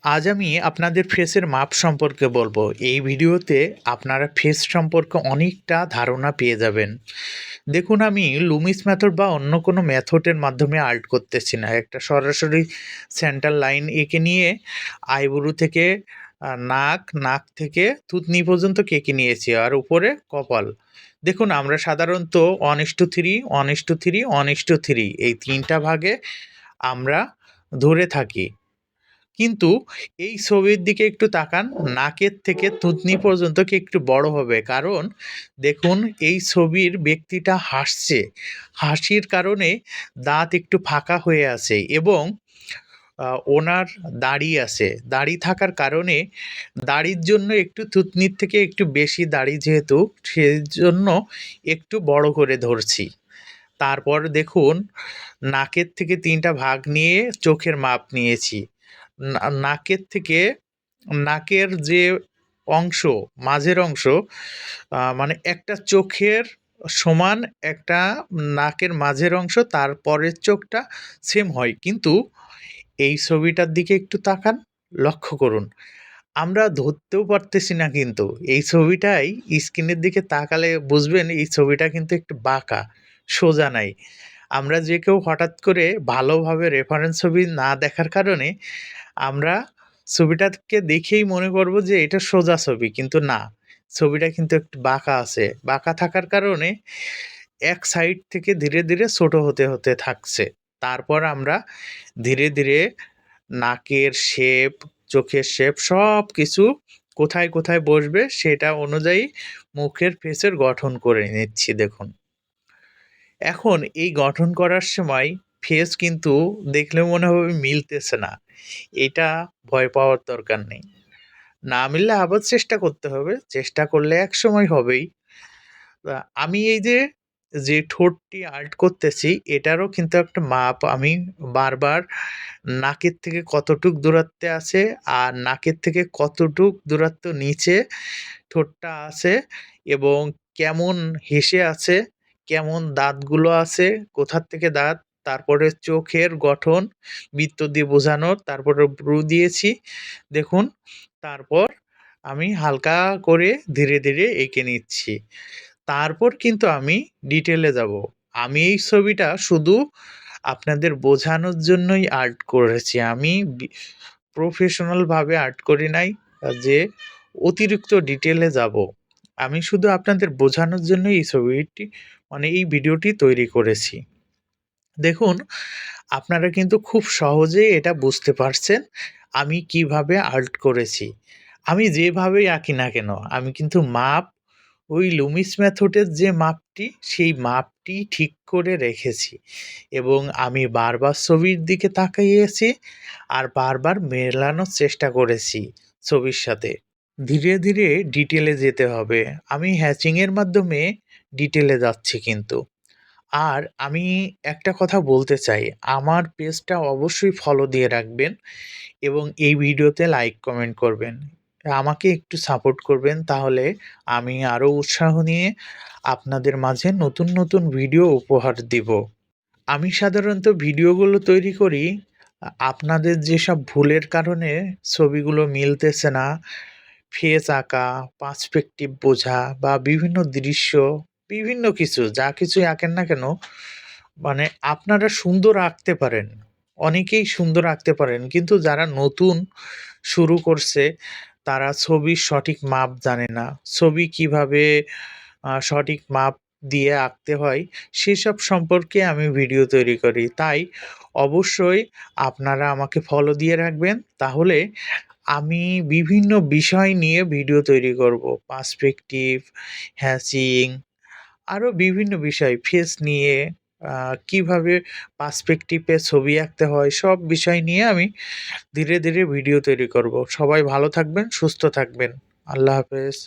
আজ আমি আপনাদের ফেসের মাপ সম্পর্কে বলবো। এই ভিডিওতে আপনারা ফেস সম্পর্কে অনেকটা ধারণা পেয়ে যাবেন। দেখুন, আমি লুমিস মেথড বা অন্য কোনো মেথডের মাধ্যমে আর্ট করতেছি না। একটা সরাসরি সেন্টার লাইন এঁকে নিয়ে আইব্রো থেকে নাক থেকে থুতনি পর্যন্ত কেটে নিয়েছি, আর উপরে কপাল। দেখুন, আমরা সাধারণত 1:3, 1:3, 1:3 এই 3টা ভাগে আমরা ধরে থাকি। কিন্তু এই ছবির দিকে একটু তাকান, নাকের থেকে থুতনি পর্যন্ত কি একটু বড় হবে। কারণ দেখুন, এই ছবির ব্যক্তিটা হাসছে। হাসির কারণে দাঁত একটু ফাঁকা হয়ে আছে এবং ওনার দাড়ি আছে। দাড়ি থাকার কারণে দাড়ির জন্য একটু থুতনির থেকে একটু বেশি দাড়ি, যেহেতু সেজন্য একটু বড় করে ধরছি। তারপর দেখুন, নাকের থেকে ৩টা ভাগ নিয়ে চোখের মাপ নিয়েছি। নাকের থেকে নাকের যে অংশ, মাঝের অংশ, মানে একটা চোখের সমান একটা নাকের মাঝের অংশ, তারপরের চোখটা সেম হয়। কিন্তু এই ছবিটার দিকে একটু তাকান, লক্ষ্য করুন। আমরা ধরতেও পারতেছি না, কিন্তু এই ছবিটাই স্ক্রিনের দিকে তাকালে বুঝবেন এই ছবিটা কিন্তু একটু বাঁকা, সোজা নাই। আমরা যে কেউ হঠাৎ করে ভালোভাবে রেফারেন্স ছবি না দেখার কারণে আমরা ছবিটাকে দেখেই মনে করব যে এটা সোজা ছবি, কিন্তু না, ছবিটা কিন্তু একটু বাঁকা আছে। বাঁকা থাকার কারণে এক সাইড থেকে ধীরে ধীরে ছোট হতে থাকছে। তারপর আমরা ধীরে ধীরে নাকের শেপ, চোখের শেপ সব কিছু কোথায় কোথায় বসবে সেটা অনুযায়ী মুখের ফেসের গঠন করে নিচ্ছি। দেখুন, এখন এই গঠন করার সময় ফেস কিন্তু দেখলে মনে হবে মিলতেছে না। এটা ভয় পাওয়ার দরকার নেই। না মিললে আবার চেষ্টা করতে হবে। চেষ্টা করলে একসময় হবেই। আমি এই যে ঠোঁটটি আর্ট করতেছি, এটারও কিন্তু একটা মাপ আমি বারবার নাকের থেকে কতটুক দূরত্বে আছে আর নাকের থেকে কতটুক দূরত্ব নিচে ঠোঁটটা আছে এবং কেমন হেসে আছে, কেমন দাঁতগুলো আছে, কোথার থেকে দাঁত, তারপরে চোখের গঠন বৃত্ত দিয়ে বোঝানোর, তারপরে ভ্রু দিয়েছি। দেখুন, তারপর আমি হালকা করে ধীরে ধীরে এঁকে নিচ্ছি। তারপর কিন্তু আমি ডিটেলে যাব। আমি এই ছবিটা শুধু আপনাদের বোঝানোর জন্যই আর্ট করেছি। আমি প্রফেশনালভাবে আর্ট করি নাই যে অতিরিক্ত ডিটেলে যাব। আমি শুধু আপনাদের বোঝানোর জন্যই এই ছবিটি, মানে এই ভিডিওটি তৈরি করেছি। দেখুন, আপনারা কিন্তু খুব সহজেই এটা বুঝতে পারছেন আমি কিভাবে আর্ট করেছি। আমি যেভাবেই আঁকি না কেন, আমি কিন্তু মাপ ওই লুমিস মেথডের যে মাপটি, সেই মাপটি ঠিক করে রেখেছি এবং আমি বারবার ছবির দিকে তাকিয়েছি আর বারবার মেলানোর চেষ্টা করেছি ছবির সাথে। ধীরে ধীরে ডিটেলে যেতে হবে। আমি হ্যাচিংয়ের মাধ্যমে ডিটেলে যাচ্ছি কিন্তু। আর আমি একটা কথা বলতে চাই, আমার পেজটা অবশ্যই ফলো দিয়ে রাখবেন এবং এই ভিডিওতে লাইক কমেন্ট করবেন। আমাকে একটু সাপোর্ট করবেন, তাহলে আমি আরও উৎসাহ নিয়ে আপনাদের মাঝে নতুন নতুন ভিডিও উপহার দিব। আমি সাধারণত ভিডিওগুলো তৈরি করি আপনাদের যেসব ভুলের কারণে ছবিগুলো মিলতেছে না, ফেস আঁকা, পার্সপেক্টিভ বোঝা বা বিভিন্ন দৃশ্য, বিভিন্ন কিছু, যা কিছুই আঁকেন না কেন, মানে আপনারা সুন্দর আঁকতে পারেন। অনেকেই সুন্দর আঁকতে পারেন। কিন্তু যারা নতুন শুরু করছে, তারা ছবির সঠিক মাপ জানে না। ছবি কিভাবে সঠিক মাপ দিয়ে আঁকতে হয়, সেসব সম্পর্কে আমি ভিডিও তৈরি করি। তাই অবশ্যই আপনারা আমাকে ফলো দিয়ে রাখবেন। তাহলে আমি বিভিন্ন বিষয় নিয়ে ভিডিও তৈরি করব। পার্সপেক্টিভ, হ্যাচিং, আরও বিভিন্ন বিষয়, ফেস নিয়ে আ কিভাবে পার্সপেক্টিভে ছবি আঁকতে হয়, সব বিষয় নিয়ে আমি ধীরে ধীরে ভিডিও তৈরি করব। সবাই ভালো থাকবেন, সুস্থ থাকবেন। আল্লাহ হাফেজ।